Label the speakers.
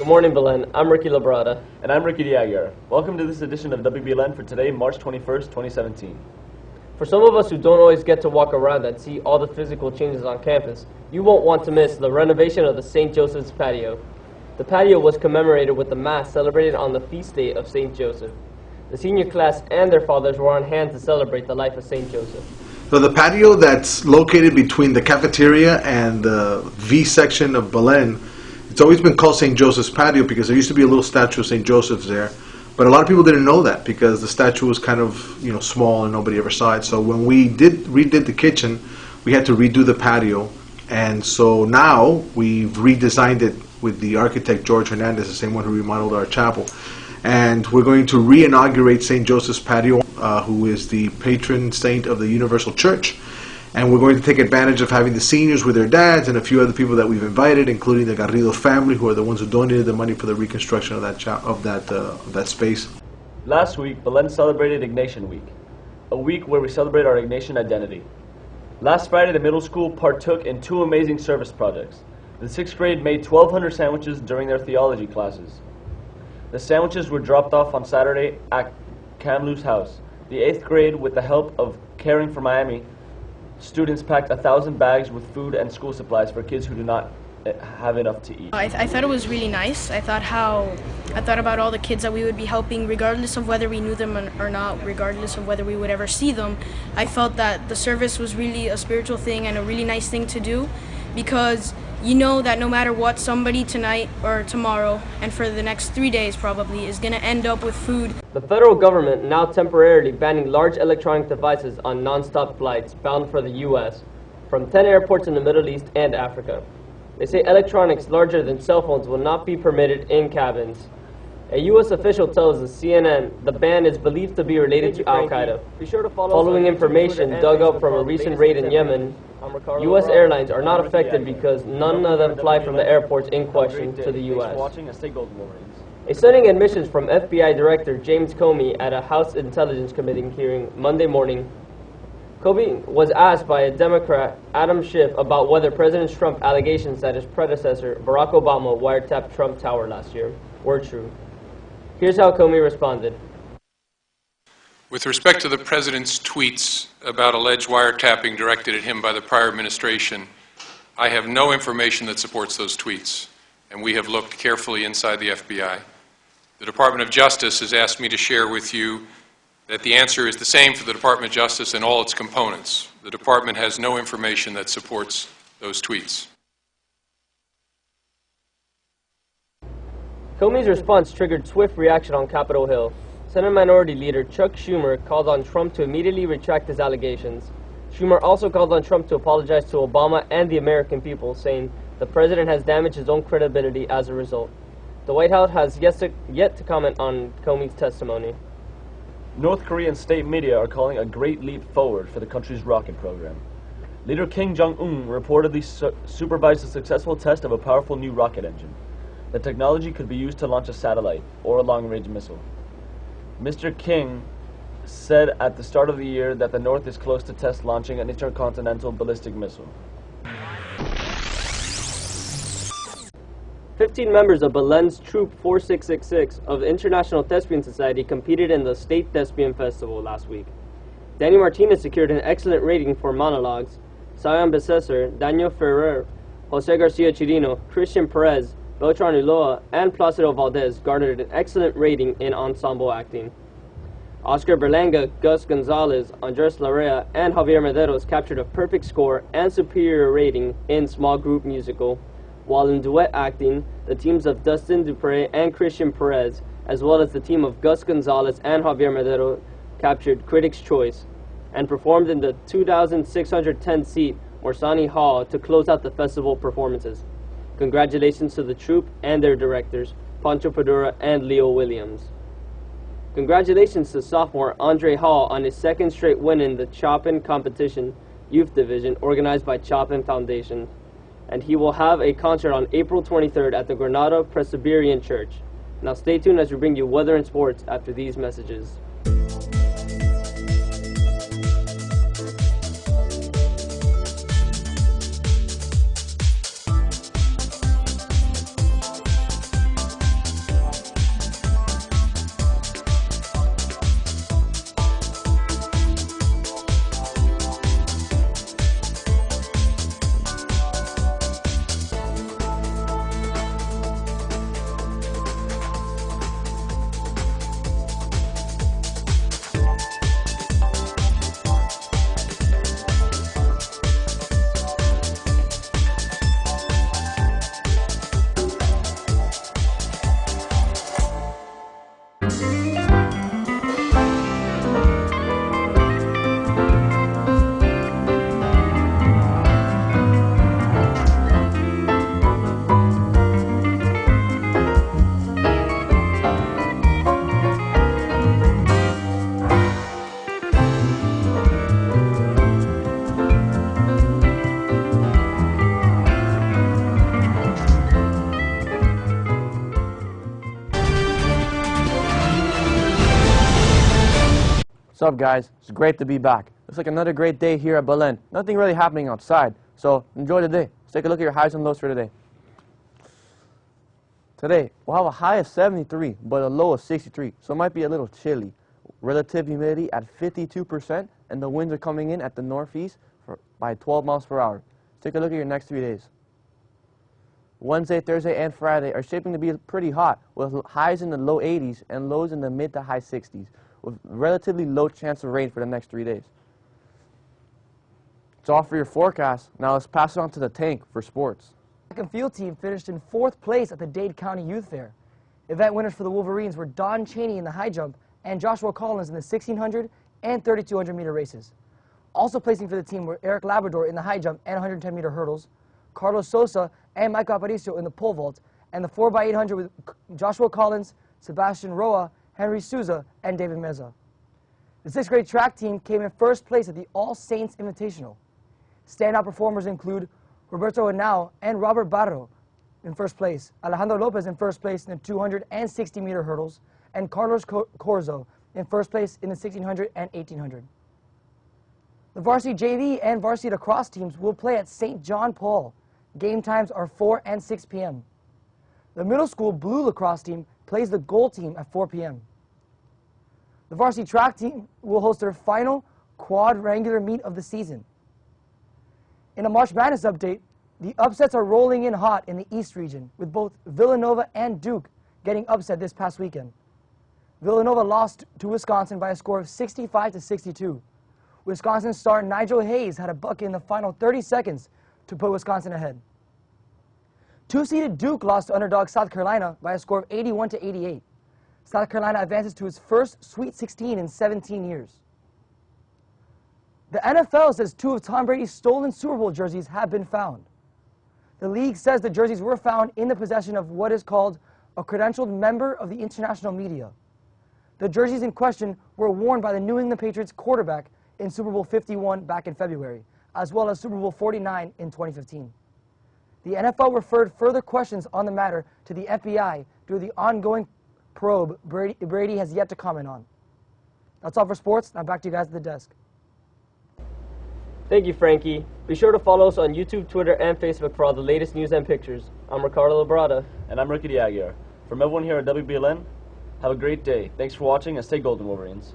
Speaker 1: Good morning, Belen. I'm Ricky Labrada.
Speaker 2: And I'm Ricky Diaguer. Welcome to this edition of WBLN for today, March 21st, 2017.
Speaker 1: For some of us who don't always get to walk around and see all the physical changes on campus, you won't want to miss the renovation of the St. Joseph's patio. The patio was commemorated with the Mass celebrated on the feast day of St. Joseph. The senior class and their fathers were on hand to celebrate the life of St. Joseph.
Speaker 3: So the patio that's located between the cafeteria and the V section of Belen, it's always been called St. Joseph's patio because there used to be a little statue of St. Joseph's there. But a lot of people didn't know that because the statue was kind of, small and nobody ever saw it. So when we redid the kitchen, we had to redo the patio. And so now we've redesigned it with the architect George Hernandez, the same one who remodeled our chapel. And we're going to re-inaugurate St. Joseph's patio, who is the patron saint of the Universal Church. And we're going to take advantage of having the seniors with their dads and a few other people that we've invited, including the Garrido family, who are the ones who donated the money for the reconstruction of that space.
Speaker 2: Last week, Belen celebrated Ignatian Week, a week where we celebrate our Ignatian identity. Last Friday, the middle school partook in two amazing service projects. The 6th grade made 1,200 sandwiches during their theology classes. The sandwiches were dropped off on Saturday at Kamlu's house. The 8th grade, with the help of Caring for Miami, students packed 1,000 bags with food and school supplies for kids who do not have enough to eat.
Speaker 4: I thought it was really nice. I thought about all the kids that we would be helping, regardless of whether we knew them or not, regardless of whether we would ever see them. I felt that the service was really a spiritual thing and a really nice thing to do, because you know that no matter what, somebody tonight or tomorrow and for the next 3 days probably is going to end up with food.
Speaker 1: The federal government now temporarily banning large electronic devices on non-stop flights bound for the U.S. from 10 airports in the Middle East and Africa. They say electronics larger than cell phones will not be permitted in cabins. A U.S. official tells the CNN the ban is believed to be related to Al-Qaeda. Be sure to following information dug up from a recent raid in Yemen, U.S. airlines are not affected because none of them fly from the airports in question to the U.S. A stunning admissions from FBI Director James Comey at a House Intelligence Committee hearing Monday morning. Comey was asked by a Democrat, Adam Schiff, about whether President Trump's allegations that his predecessor, Barack Obama, wiretapped Trump Tower last year were true. Here's how Comey responded.
Speaker 5: With respect to the President's tweets about alleged wiretapping directed at him by the prior administration, I have no information that supports those tweets, and we have looked carefully inside the FBI. The Department of Justice has asked me to share with you that the answer is the same for the Department of Justice and all its components. The Department has no information that supports those tweets.
Speaker 1: Comey's response triggered swift reaction on Capitol Hill. Senate Minority Leader Chuck Schumer called on Trump to immediately retract his allegations. Schumer also called on Trump to apologize to Obama and the American people, saying the president has damaged his own credibility as a result. The White House has yet to comment on Comey's testimony.
Speaker 2: North Korean state media are calling a great leap forward for the country's rocket program. Leader Kim Jong-un reportedly supervised a successful test of a powerful new rocket engine. The technology could be used to launch a satellite or a long-range missile. Mr. King said at the start of the year that the North is close to test launching an intercontinental ballistic missile.
Speaker 1: 15 members of Belen's Troop 4666 of the International Thespian Society competed in the State Thespian Festival last week. Danny Martinez secured an excellent rating for monologues. Sion Besesser, Daniel Ferrer, Jose Garcia Chirino, Christian Perez, Beltran Ulloa, and Placido Valdez garnered an excellent rating in ensemble acting. Oscar Berlanga, Gus Gonzalez, Andres Larrea, and Javier Mederos captured a perfect score and superior rating in small group musical, while in duet acting, the teams of Dustin Dupre and Christian Perez, as well as the team of Gus Gonzalez and Javier Mederos, captured Critics' Choice, and performed in the 2,610-seat Morsani Hall to close out the festival performances. Congratulations to the troupe and their directors, Pancho Padura and Leo Williams. Congratulations to sophomore Andre Hall on his second straight win in the Chopin Competition Youth Division organized by Chopin Foundation. And he will have a concert on April 23rd at the Granada Presbyterian Church. Now stay tuned as we bring you weather and sports after these messages.
Speaker 6: What's up, guys? It's great to be back. Looks like another great day here at Belen. Nothing really happening outside, so enjoy the day. Let's take a look at your highs and lows for today. Today, we'll have a high of 73, but a low of 63, so it might be a little chilly. Relative humidity at 52%, and the winds are coming in at the northeast by 12 miles per hour. Let's take a look at your next 3 days. Wednesday, Thursday, and Friday are shaping to be pretty hot, with highs in the low 80s and lows in the mid to high 60s, with relatively low chance of rain for the next 3 days. That's all for your forecast. Now let's pass it on to the tank for sports.
Speaker 7: The track and field team finished in 4th place at the Dade County Youth Fair. Event winners for the Wolverines were Don Chaney in the high jump and Joshua Collins in the 1600 and 3200 meter races. Also placing for the team were Eric Labrador in the high jump and 110 meter hurdles, Carlos Sosa and Mike Aparicio in the pole vault, and the 4x800 with Joshua Collins, Sebastian Roa, Henry Souza, and David Meza. The 6th grade track team came in 1st place at the All Saints Invitational. Standout performers include Roberto Henao and Robert Barro in 1st place, Alejandro Lopez in 1st place in the 260 meter hurdles, and Carlos Corzo in 1st place in the 1600 and 1800. The varsity JV and varsity lacrosse teams will play at St. John Paul. Game times are 4 and 6 p.m. The middle school blue lacrosse team plays the gold team at 4 p.m. The varsity track team will host their final quadrangular meet of the season. In a March Madness update, the upsets are rolling in hot in the East region, with both Villanova and Duke getting upset this past weekend. Villanova lost to Wisconsin by a score of 65-62. Wisconsin star Nigel Hayes had a bucket in the final 30 seconds to put Wisconsin ahead. 2-seeded Duke lost to underdog South Carolina by a score of 81-88. South Carolina advances to its first Sweet 16 in 17 years. The NFL says 2 of Tom Brady's stolen Super Bowl jerseys have been found. The league says the jerseys were found in the possession of what is called a credentialed member of the international media. The jerseys in question were worn by the New England Patriots quarterback in Super Bowl 51 back in February, as well as Super Bowl 49 in 2015. The NFL referred further questions on the matter to the FBI due to the ongoing probe Brady has yet to comment on. That's all for sports. Now back to you guys at the desk.
Speaker 1: Thank you, Frankie. Be sure to follow us on YouTube, Twitter, and Facebook for all the latest news and pictures. I'm Ricardo Labrada.
Speaker 2: And I'm Ricky Aguiar. From everyone here at WBLN, have a great day. Thanks for watching and stay golden, Wolverines.